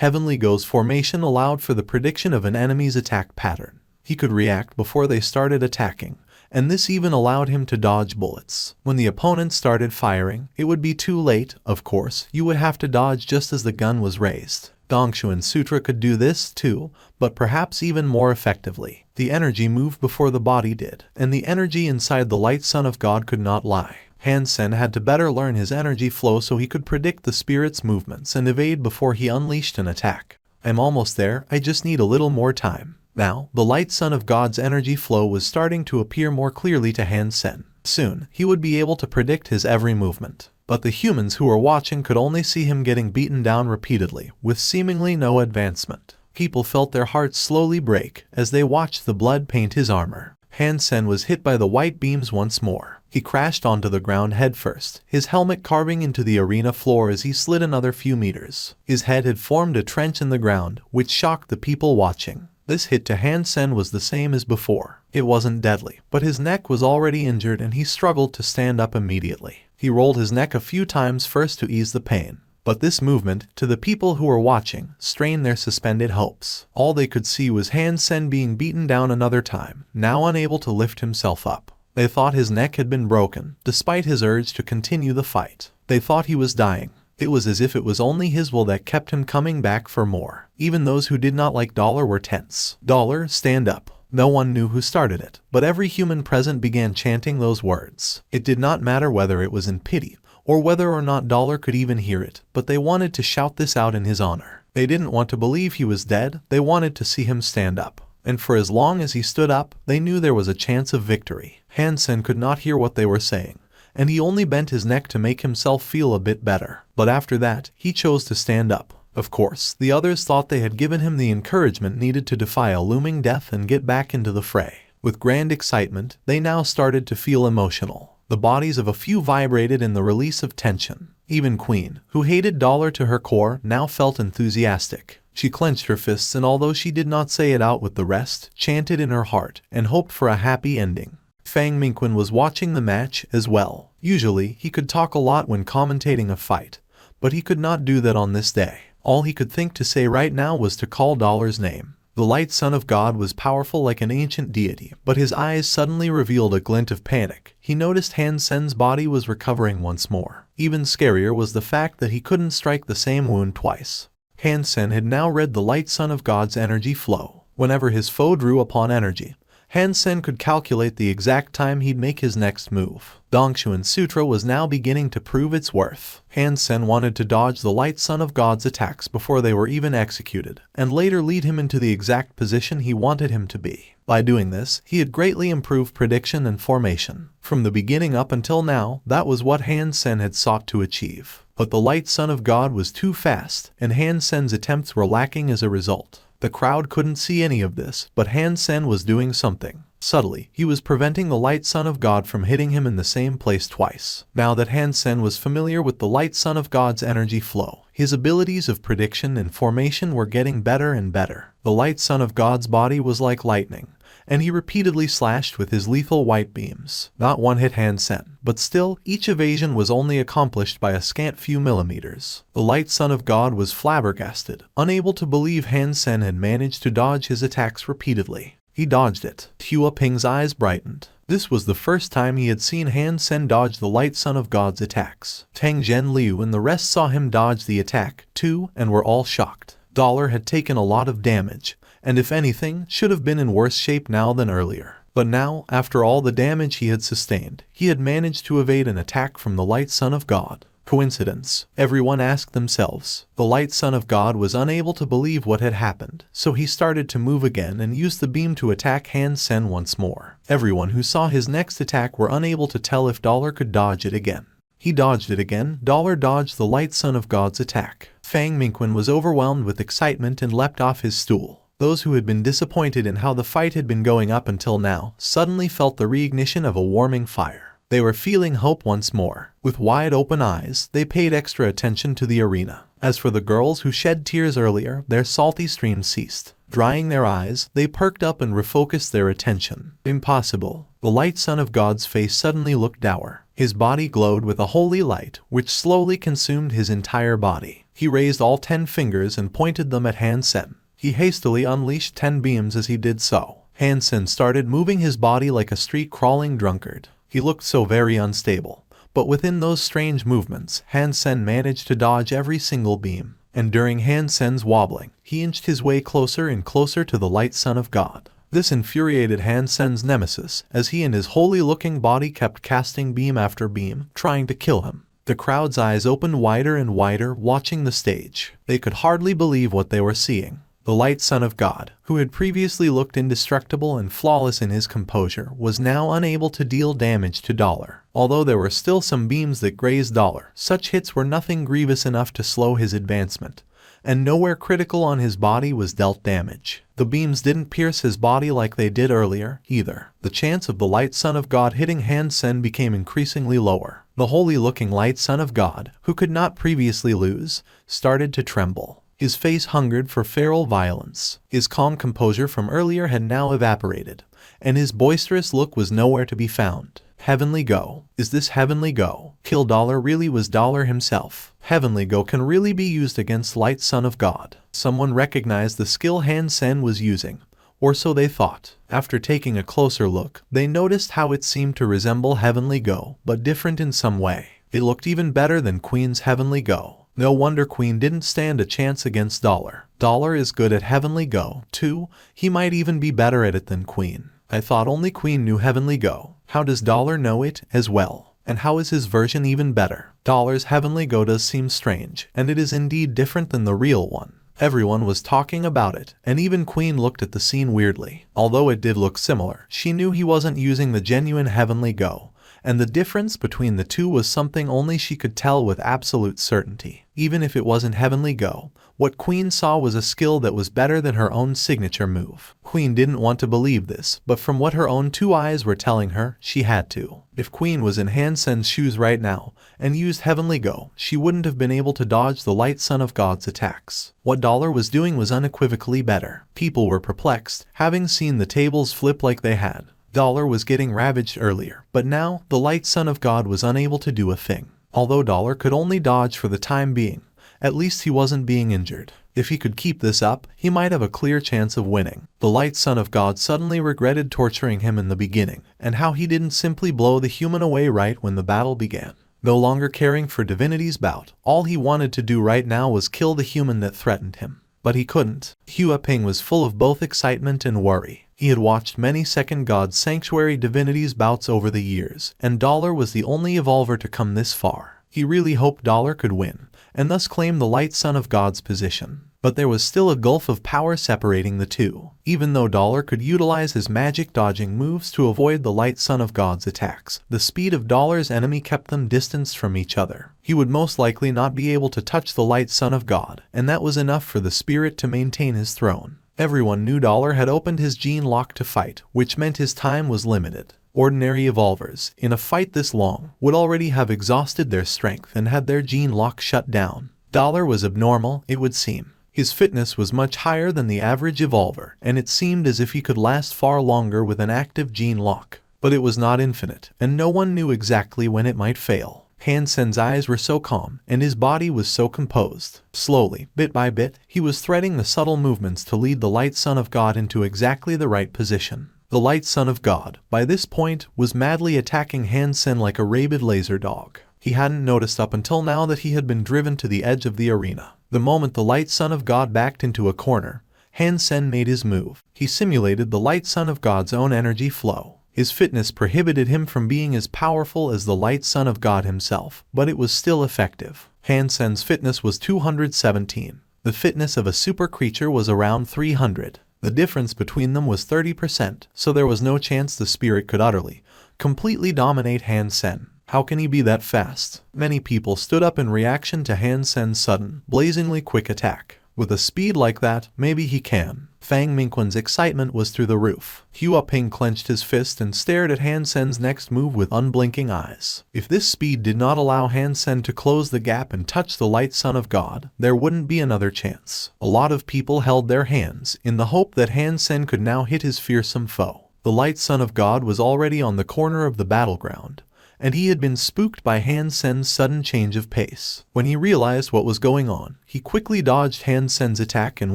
Heavenly Go's formation allowed for the prediction of an enemy's attack pattern. He could react before they started attacking, and this even allowed him to dodge bullets. When the opponent started firing, it would be too late, of course, you would have to dodge just as the gun was raised. Dongshuin Sutra could do this too, but perhaps even more effectively. The energy moved before the body did, and the energy inside the light son of God could not lie. Hansen had to better learn his energy flow so he could predict the spirit's movements and evade before he unleashed an attack. I'm almost there, I just need a little more time. Now, the light son of God's energy flow was starting to appear more clearly to Hansen. Soon, he would be able to predict his every movement. But the humans who were watching could only see him getting beaten down repeatedly, with seemingly no advancement. People felt their hearts slowly break as they watched the blood paint his armor. Hansen was hit by the white beams once more. He crashed onto the ground headfirst, his helmet carving into the arena floor as he slid another few meters. His head had formed a trench in the ground, which shocked the people watching. This hit to Hansen was the same as before. It wasn't deadly, but his neck was already injured and he struggled to stand up immediately. He rolled his neck a few times first to ease the pain. But this movement, to the people who were watching, strained their suspended hopes. All they could see was Hansen being beaten down another time, now unable to lift himself up. They thought his neck had been broken, despite his urge to continue the fight. They thought he was dying. It was as if it was only his will that kept him coming back for more. Even those who did not like Dollar were tense. Dollar, stand up. No one knew who started it, but every human present began chanting those words. It did not matter whether it was in pity, or whether or not Dollar could even hear it, but they wanted to shout this out in his honor. They didn't want to believe he was dead, they wanted to see him stand up. And for as long as he stood up, they knew there was a chance of victory. Hansen could not hear what they were saying, and he only bent his neck to make himself feel a bit better. But after that, he chose to stand up. Of course, the others thought they had given him the encouragement needed to defy a looming death and get back into the fray. With grand excitement, they now started to feel emotional. The bodies of a few vibrated in the release of tension. Even Queen, who hated Dollar to her core, now felt enthusiastic. She clenched her fists and although she did not say it out with the rest, chanted in her heart and hoped for a happy ending. Fang Minquin was watching the match as well. Usually, he could talk a lot when commentating a fight, but he could not do that on this day. All he could think to say right now was to call Dollar's name. The light son of God was powerful like an ancient deity, but his eyes suddenly revealed a glint of panic. He noticed Hansen's body was recovering once more. Even scarier was the fact that he couldn't strike the same wound twice. Hansen had now read the light son of God's energy flow. Whenever his foe drew upon energy, Hansen could calculate the exact time he'd make his next move. Dongshuin Sutra was now beginning to prove its worth. Hansen wanted to dodge the light son of God's attacks before they were even executed, and later lead him into the exact position he wanted him to be. By doing this, he had greatly improved prediction and formation. From the beginning up until now, that was what Hansen had sought to achieve. But the light son of God was too fast, and Hansen's attempts were lacking as a result. The crowd couldn't see any of this, but Hansen was doing something. Subtly, he was preventing the light son of God from hitting him in the same place twice. Now that Hansen was familiar with the light son of God's energy flow, his abilities of prediction and formation were getting better and better. The light son of God's body was like lightning, and he repeatedly slashed with his lethal white beams. Not one hit Hansen, but still, each evasion was only accomplished by a scant few millimeters. The light son of God was flabbergasted, unable to believe Hansen had managed to dodge his attacks repeatedly. He dodged it. Hua Ping's eyes brightened. This was the first time he had seen Hansen dodge the light son of God's attacks. Tang Zhenliu and the rest saw him dodge the attack, too, and were all shocked. Dollar had taken a lot of damage, and if anything, should have been in worse shape now than earlier. But now, after all the damage he had sustained, he had managed to evade an attack from the light son of God. Coincidence? Everyone asked themselves. The light son of God was unable to believe what had happened, so he started to move again and used the beam to attack Hansen once more. Everyone who saw his next attack were unable to tell if Dollar could dodge it again. He dodged it again. Dollar dodged the light son of God's attack. Fang Minquin was overwhelmed with excitement and leapt off his stool. Those who had been disappointed in how the fight had been going up until now suddenly felt the reignition of a warming fire. They were feeling hope once more. With wide open eyes, they paid extra attention to the arena. As for the girls who shed tears earlier, their salty streams ceased. Drying their eyes, they perked up and refocused their attention. Impossible. The light son of God's face suddenly looked dour. His body glowed with a holy light, which slowly consumed his entire body. He raised all 10 fingers and pointed them at Han Sen. He hastily unleashed 10 beams as he did so. Han Sen started moving his body like a street-crawling drunkard. He looked so very unstable. But within those strange movements, Han Sen managed to dodge every single beam. And during Han Sen's wobbling, he inched his way closer and closer to the light Son of God. This infuriated Han Sen's nemesis, as he and his holy-looking body kept casting beam after beam, trying to kill him. The crowd's eyes opened wider and wider, watching the stage. They could hardly believe what they were seeing. The light Son of God, who had previously looked indestructible and flawless in his composure, was now unable to deal damage to Dollar. Although there were still some beams that grazed Dollar, such hits were nothing grievous enough to slow his advancement, and nowhere critical on his body was dealt damage. The beams didn't pierce his body like they did earlier, either. The chance of the light Son of God hitting Han Sen became increasingly lower. The holy-looking light Son of God, who could not previously lose, started to tremble. His face hungered for feral violence. His calm composure from earlier had now evaporated, and his boisterous look was nowhere to be found. Heavenly Go. Is this Heavenly Go? Kill Dollar really was Dollar himself. Heavenly Go can really be used against Light Son of God. Someone recognized the skill Han Sen was using, or so they thought. After taking a closer look, they noticed how it seemed to resemble Heavenly Go, but different in some way. It looked even better than Queen's Heavenly Go. No wonder Queen didn't stand a chance against Dollar. Dollar is good at Heavenly Go, too. He might even be better at it than Queen. I thought only Queen knew Heavenly Go. How does Dollar know it as well? And how is his version even better? Dollar's Heavenly Go does seem strange, and it is indeed different than the real one. Everyone was talking about it, and even Queen looked at the scene weirdly. Although it did look similar, she knew he wasn't using the genuine Heavenly Go, and the difference between the two was something only she could tell with absolute certainty. Even if it wasn't Heavenly Go, what Queen saw was a skill that was better than her own signature move. Queen didn't want to believe this, but from what her own 2 eyes were telling her, she had to. If Queen was in Han Sen's shoes right now, and used Heavenly Go, she wouldn't have been able to dodge the light Son of God's attacks. What Dollar was doing was unequivocally better. People were perplexed, having seen the tables flip like they had. Dollar was getting ravaged earlier, but now, the light Son of God was unable to do a thing. Although Dollar could only dodge for the time being, at least he wasn't being injured. If he could keep this up, he might have a clear chance of winning. The light Son of God suddenly regretted torturing him in the beginning, and how he didn't simply blow the human away right when the battle began. No longer caring for Divinity's bout, all he wanted to do right now was kill the human that threatened him. But he couldn't. Hua Ping was full of both excitement and worry. He had watched many Second God Sanctuary Divinities bouts over the years, and Dollar was the only evolver to come this far. He really hoped Dollar could win, and thus claim the light Son of God's position. But there was still a gulf of power separating the two. Even though Dollar could utilize his magic dodging moves to avoid the light Son of God's attacks, the speed of Dollar's enemy kept them distanced from each other. He would most likely not be able to touch the light Son of God, and that was enough for the spirit to maintain his throne. Everyone knew Dollar had opened his gene lock to fight, which meant his time was limited. Ordinary evolvers, in a fight this long, would already have exhausted their strength and had their gene lock shut down. Dollar was abnormal, it would seem. His fitness was much higher than the average evolver, and it seemed as if he could last far longer with an active gene lock. But it was not infinite, and no one knew exactly when it might fail. Han Sen's eyes were so calm, and his body was so composed. Slowly, bit by bit, he was threading the subtle movements to lead the light Son of God into exactly the right position. The light Son of God, by this point, was madly attacking Han Sen like a rabid laser dog. He hadn't noticed up until now that he had been driven to the edge of the arena. The moment the light Son of God backed into a corner, Han Sen made his move. He simulated the light Son of God's own energy flow. His fitness prohibited him from being as powerful as the light Son of God himself, but it was still effective. Han Sen's fitness was 217. The fitness of a super creature was around 300. The difference between them was 30%, so there was no chance the spirit could utterly, completely dominate Han Sen. How can he be that fast? Many people stood up in reaction to Han Sen's sudden, blazingly quick attack. With a speed like that, maybe he can. Fang Mingquan's excitement was through the roof. Hua Ping clenched his fist and stared at Han Sen's next move with unblinking eyes. If this speed did not allow Han Sen to close the gap and touch the light Son of God, there wouldn't be another chance. A lot of people held their hands, in the hope that Han Sen could now hit his fearsome foe. The light Son of God was already on the corner of the battleground, and he had been spooked by Han Sen's sudden change of pace. When he realized what was going on, he quickly dodged Han Sen's attack and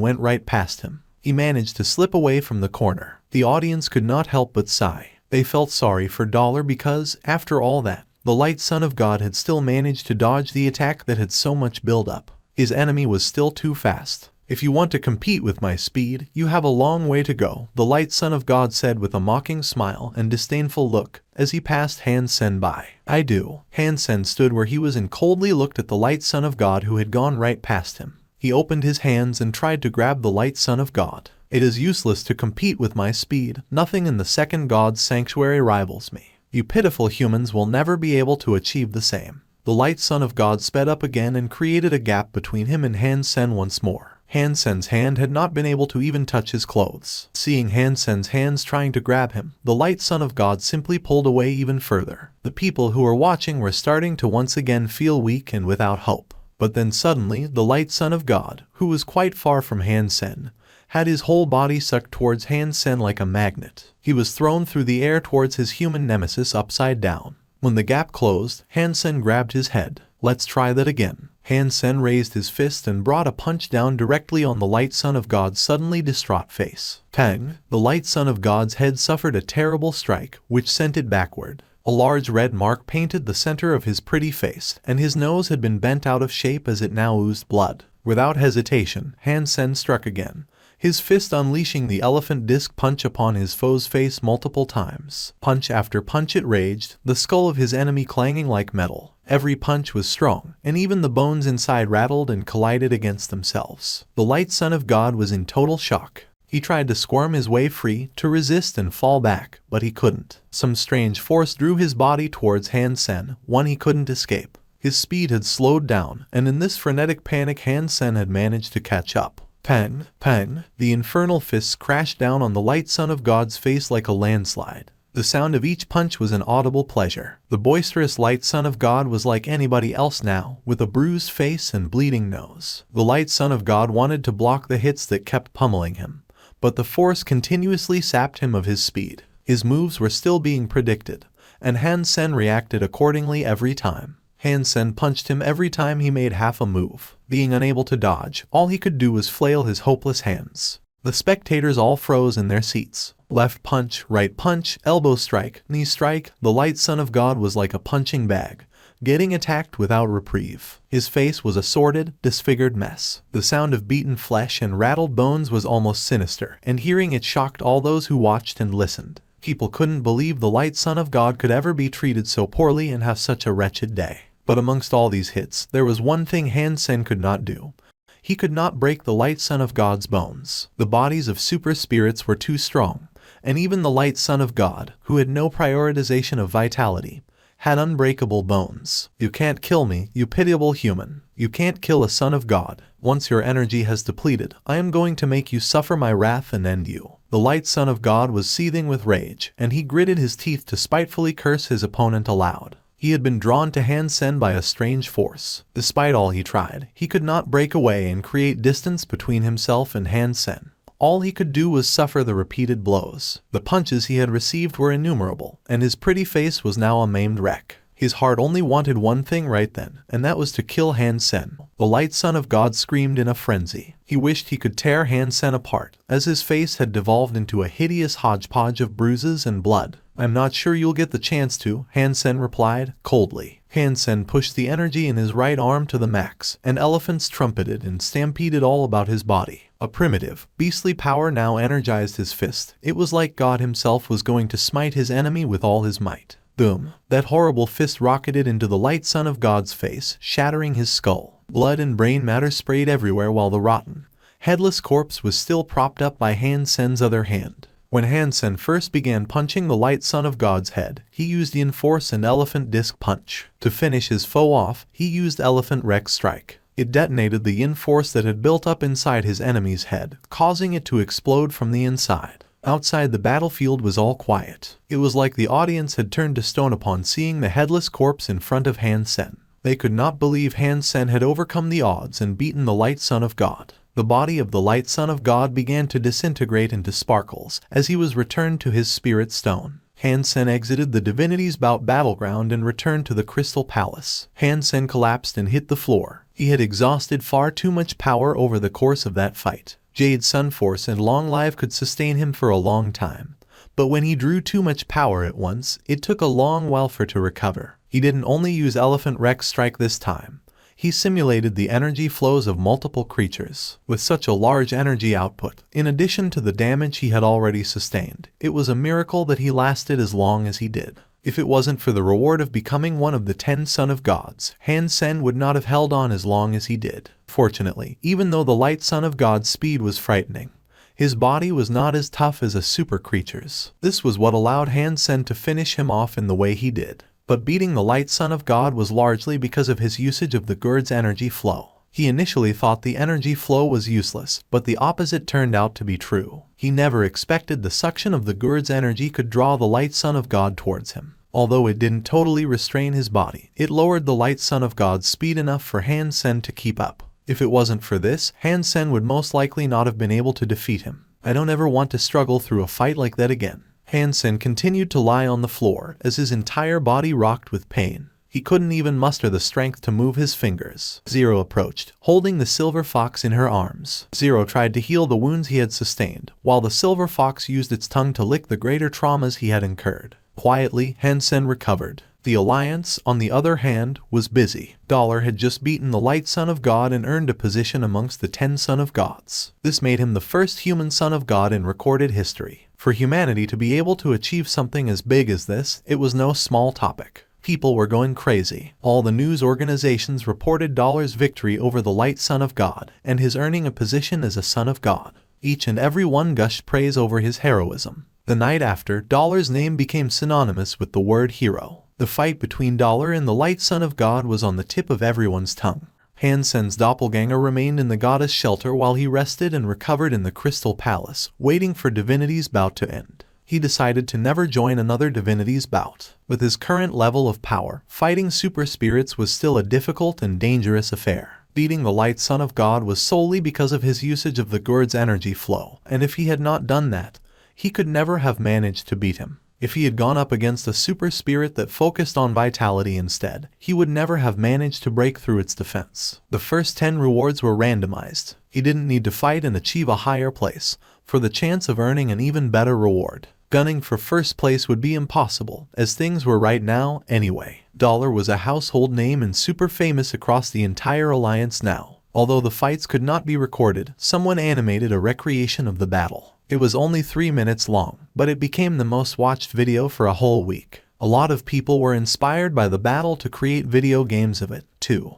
went right past him. He managed to slip away from the corner. The audience could not help but sigh. They felt sorry for Dollar because, after all that, the Light Son of God had still managed to dodge the attack that had so much build-up. His enemy was still too fast. "If you want to compete with my speed, you have a long way to go," the Light Son of God said with a mocking smile and disdainful look as he passed Han Sen by. "I do." Han Sen stood where he was and coldly looked at the Light Son of God who had gone right past him. He opened his hands and tried to grab the Light Son of God. "It is useless to compete with my speed. Nothing in the second God's sanctuary rivals me. You pitiful humans will never be able to achieve the same." The Light Son of God sped up again and created a gap between him and Han Sen once more. Han Sen's hand had not been able to even touch his clothes. Seeing Han Sen's hands trying to grab him, the Light Son of God simply pulled away even further. The people who were watching were starting to once again feel weak and without hope. But then suddenly, the Light Son of God, who was quite far from Han Sen, had his whole body sucked towards Han Sen like a magnet. He was thrown through the air towards his human nemesis upside down. When the gap closed, Han Sen grabbed his head. "Let's try that again." Han Sen raised his fist and brought a punch down directly on the Light Son of God's suddenly distraught face. Pang! The Light Son of God's head suffered a terrible strike, which sent it backward. A large red mark painted the center of his pretty face, and his nose had been bent out of shape as it now oozed blood. Without hesitation, Han Sen struck again, his fist unleashing the elephant disc punch upon his foe's face multiple times. Punch after punch it raged, the skull of his enemy clanging like metal. Every punch was strong, and even the bones inside rattled and collided against themselves. The Light Son of God was in total shock. He tried to squirm his way free, to resist and fall back, but he couldn't. Some strange force drew his body towards Han Sen, one he couldn't escape. His speed had slowed down, and in this frenetic panic Han Sen had managed to catch up. Pang! Pang! The infernal fists crashed down on the Light Son of God's face like a landslide. The sound of each punch was an audible pleasure. The boisterous Light Son of God was like anybody else now, with a bruised face and bleeding nose. The Light Son of God wanted to block the hits that kept pummeling him, but the force continuously sapped him of his speed. His moves were still being predicted, and Han Sen reacted accordingly every time. Han Sen punched him every time he made half a move. Being unable to dodge, all he could do was flail his hopeless hands. The spectators all froze in their seats. Left punch, right punch, elbow strike, knee strike, the Light Son of God was like a punching bag, getting attacked without reprieve. His face was a sordid, disfigured mess. The sound of beaten flesh and rattled bones was almost sinister, and hearing it shocked all those who watched and listened. People couldn't believe the Light Son of God could ever be treated so poorly and have such a wretched day. But amongst all these hits, there was one thing Han Sen could not do. He could not break the Light Son of God's bones. The bodies of super spirits were too strong, and even the Light Son of God, who had no prioritization of vitality, had unbreakable bones. "You can't kill me, you pitiable human. You can't kill a son of God. Once your energy has depleted, I am going to make you suffer my wrath and end you." The Light Son of God was seething with rage, and he gritted his teeth to spitefully curse his opponent aloud. He had been drawn to Han Sen by a strange force. Despite all he tried, he could not break away and create distance between himself and Han Sen. All he could do was suffer the repeated blows. The punches he had received were innumerable, and his pretty face was now a maimed wreck. His heart only wanted one thing right then, and that was to kill Han Sen. The Light Son of God screamed in a frenzy. He wished he could tear Han Sen apart, as his face had devolved into a hideous hodgepodge of bruises and blood. "I'm not sure you'll get the chance to," Han Sen replied, coldly. Han Sen pushed the energy in his right arm to the max, and elephants trumpeted and stampeded all about his body. A primitive, beastly power now energized his fist. It was like God himself was going to smite his enemy with all his might. Boom! That horrible fist rocketed into the Light Son of God's face, shattering his skull. Blood and brain matter sprayed everywhere while the rotten, headless corpse was still propped up by Han Sen's other hand. When Han Sen first began punching the Light Son of God's head, he used Yin Force and Elephant Disc Punch. To finish his foe off, he used Elephant Rex Strike. It detonated the Yin Force that had built up inside his enemy's head, causing it to explode from the inside. Outside the battlefield was all quiet. It was like the audience had turned to stone upon seeing the headless corpse in front of Han Sen. They could not believe Han Sen had overcome the odds and beaten the Light Son of God. The body of the Light Son of God began to disintegrate into sparkles as he was returned to his spirit stone. Han Sen exited the divinity's bout battleground and returned to the Crystal Palace. Han Sen collapsed and hit the floor. He had exhausted far too much power over the course of that fight. Jade Sun Force and Long Life could sustain him for a long time. But when he drew too much power at once, it took a long while for to recover. He didn't only use Elephant Rex Strike this time. He simulated the energy flows of multiple creatures. With such a large energy output, in addition to the damage he had already sustained, it was a miracle that he lasted as long as he did. If it wasn't for the reward of becoming one of the 10 Son of Gods, Han Sen would not have held on as long as he did. Fortunately, even though the Light Son of God's speed was frightening, his body was not as tough as a super creature's. This was what allowed Han Sen to finish him off in the way he did. But beating the Light Son of God was largely because of his usage of the Gurd's energy flow. He initially thought the energy flow was useless, but the opposite turned out to be true. He never expected the suction of the Gurd's energy could draw the Light Son of God towards him. Although it didn't totally restrain his body, it lowered the Light Son of God's speed enough for Han Sen to keep up. If it wasn't for this, Han Sen would most likely not have been able to defeat him. I don't ever want to struggle through a fight like that again. Han Sen continued to lie on the floor as his entire body rocked with pain. He couldn't even muster the strength to move his fingers. Zero approached, holding the silver fox in her arms. Zero tried to heal the wounds he had sustained, while the silver fox used its tongue to lick the greater traumas he had incurred. Quietly, Han Sen recovered. The Alliance, on the other hand, was busy. Dollar had just beaten the Light Son of God and earned a position amongst the 10 Son of Gods. This made him the first human Son of God in recorded history. For humanity to be able to achieve something as big as this, it was no small topic. People were going crazy. All the news organizations reported Dollar's victory over the Light Son of God and his earning a position as a Son of God. Each and every one gushed praise over his heroism. The night after, Dollar's name became synonymous with the word hero. The fight between Dollar and the Light Son of God was on the tip of everyone's tongue. Han Sen's doppelganger remained in the goddess shelter while he rested and recovered in the Crystal Palace, waiting for Divinity's bout to end. He decided to never join another Divinity's bout. With his current level of power, fighting super spirits was still a difficult and dangerous affair. Beating the Light Son of God was solely because of his usage of the Gurd's energy flow, and if he had not done that, he could never have managed to beat him. If he had gone up against a super spirit that focused on vitality instead, he would never have managed to break through its defense. The first 10 rewards were randomized. He didn't need to fight and achieve a higher place for the chance of earning an even better reward. Gunning for first place would be impossible, as things were right now anyway. Dollar was a household name and super famous across the entire Alliance now. Although the fights could not be recorded, someone animated a recreation of the battle. It was only 3 minutes long, but it became the most watched video for a whole week. A lot of people were inspired by the battle to create video games of it, too.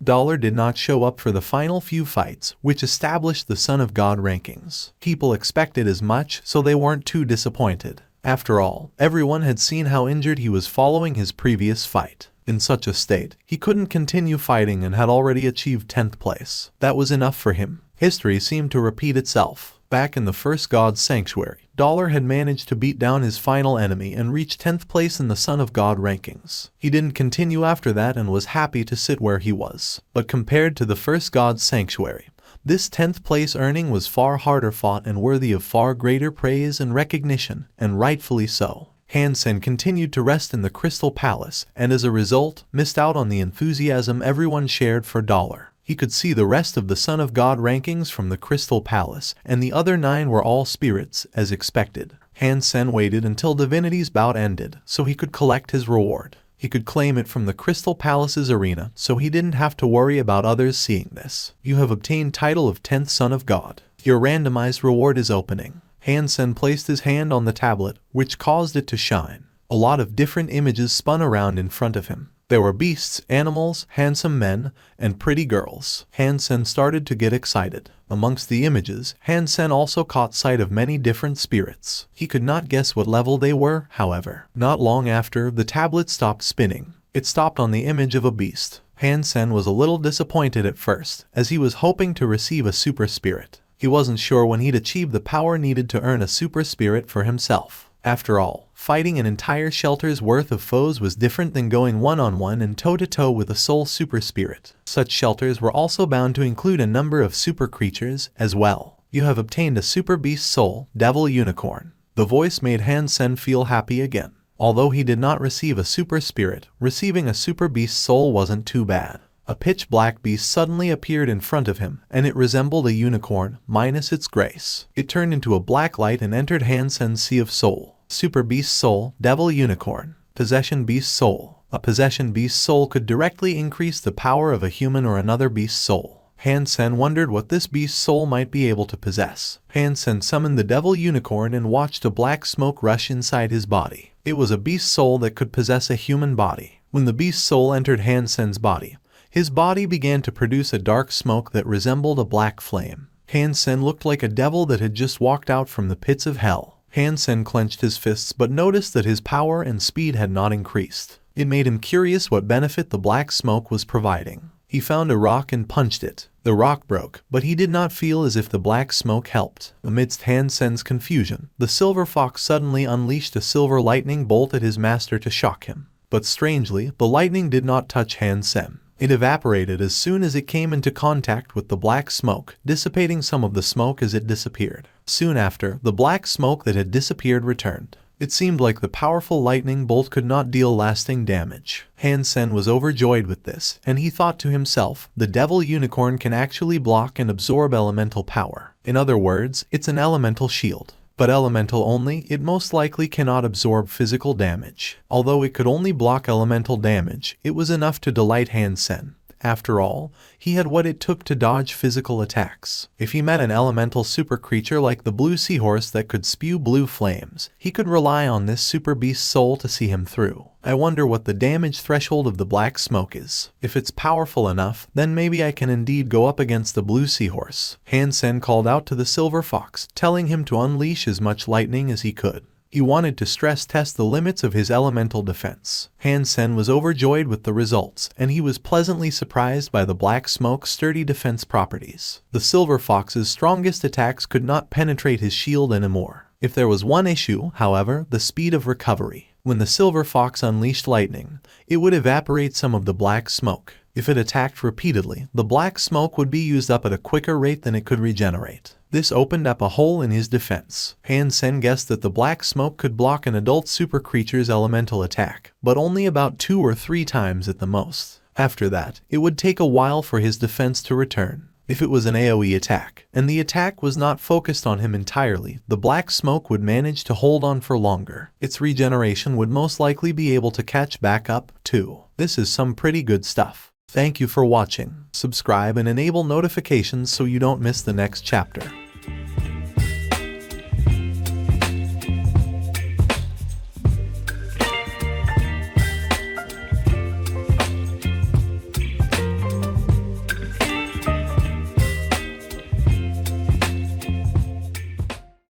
Dollar did not show up for the final few fights, which established the Son of God rankings. People expected as much, so they weren't too disappointed. After all, everyone had seen how injured he was following his previous fight. In such a state, he couldn't continue fighting and had already achieved 10th place. That was enough for him. History seemed to repeat itself. Back in the first God's Sanctuary, Dollar had managed to beat down his final enemy and reach 10th place in the Son of God rankings. He didn't continue after that and was happy to sit where he was. But compared to the first God's Sanctuary, this 10th place earning was far harder fought and worthy of far greater praise and recognition, and rightfully so. Han Sen continued to rest in the Crystal Palace, and as a result, missed out on the enthusiasm everyone shared for Dollar. He could see the rest of the Son of God rankings from the Crystal Palace, and the other 9 were all spirits, as expected. Han Sen waited until Divinity's bout ended, so he could collect his reward. He could claim it from the Crystal Palace's arena, so he didn't have to worry about others seeing this. You have obtained title of 10th Son of God. Your randomized reward is opening. Han Sen placed his hand on the tablet, which caused it to shine. A lot of different images spun around in front of him. There were beasts, animals, handsome men, and pretty girls. Han Sen started to get excited. Amongst the images, Han Sen also caught sight of many different spirits. He could not guess what level they were, however. Not long after, the tablet stopped spinning. It stopped on the image of a beast. Han Sen was a little disappointed at first, as he was hoping to receive a super spirit. He wasn't sure when he'd achieve the power needed to earn a super spirit for himself. After all, fighting an entire shelter's worth of foes was different than going one-on-one and toe-to-toe with a soul super spirit. Such shelters were also bound to include a number of super creatures as well. You have obtained a super beast soul, devil unicorn. The voice made Han Sen feel happy again. Although he did not receive a super spirit, receiving a super beast soul wasn't too bad. A pitch-black beast suddenly appeared in front of him, and it resembled a unicorn, minus its grace. It turned into a black light and entered Han Sen's Sea of Soul. Super Beast Soul, Devil Unicorn. Possession Beast Soul. A Possession Beast Soul could directly increase the power of a human or another beast soul. Han Sen wondered what this beast soul might be able to possess. Han Sen summoned the Devil Unicorn and watched a black smoke rush inside his body. It was a beast soul that could possess a human body. When the beast soul entered Han Sen's body, his body began to produce a dark smoke that resembled a black flame. Han Sen looked like a devil that had just walked out from the pits of hell. Han Sen clenched his fists but noticed that his power and speed had not increased. It made him curious what benefit the black smoke was providing. He found a rock and punched it. The rock broke, but he did not feel as if the black smoke helped. Amidst Han Sen's confusion, the silver fox suddenly unleashed a silver lightning bolt at his master to shock him. But strangely, the lightning did not touch Han Sen. It evaporated as soon as it came into contact with the black smoke, dissipating some of the smoke as it disappeared. Soon after, the black smoke that had disappeared returned. It seemed like the powerful lightning bolt could not deal lasting damage. Han Sen was overjoyed with this, and he thought to himself, the Devil Unicorn can actually block and absorb elemental power. In other words, it's an elemental shield. But elemental only, it most likely cannot absorb physical damage. Although it could only block elemental damage, it was enough to delight Han Sen. After all, he had what it took to dodge physical attacks. If he met an elemental super creature like the blue seahorse that could spew blue flames, he could rely on this super beast soul to see him through. I wonder what the damage threshold of the black smoke is. If it's powerful enough, then maybe I can indeed go up against the blue seahorse. Han Sen called out to the silver fox, telling him to unleash as much lightning as he could. He wanted to stress test the limits of his elemental defense. Han Sen was overjoyed with the results, and he was pleasantly surprised by the black smoke's sturdy defense properties. The silver fox's strongest attacks could not penetrate his shield anymore. If there was one issue, however, the speed of recovery. When the silver fox unleashed lightning, it would evaporate some of the black smoke. If it attacked repeatedly, the black smoke would be used up at a quicker rate than it could regenerate. This opened up a hole in his defense. Han Sen guessed that the black smoke could block an adult super creature's elemental attack, but only about 2 or 3 times at the most. After that, it would take a while for his defense to return. If it was an AoE attack, and the attack was not focused on him entirely, the black smoke would manage to hold on for longer. Its regeneration would most likely be able to catch back up, too. This is some pretty good stuff. Thank you for watching. Subscribe and enable notifications so you don't miss the next chapter.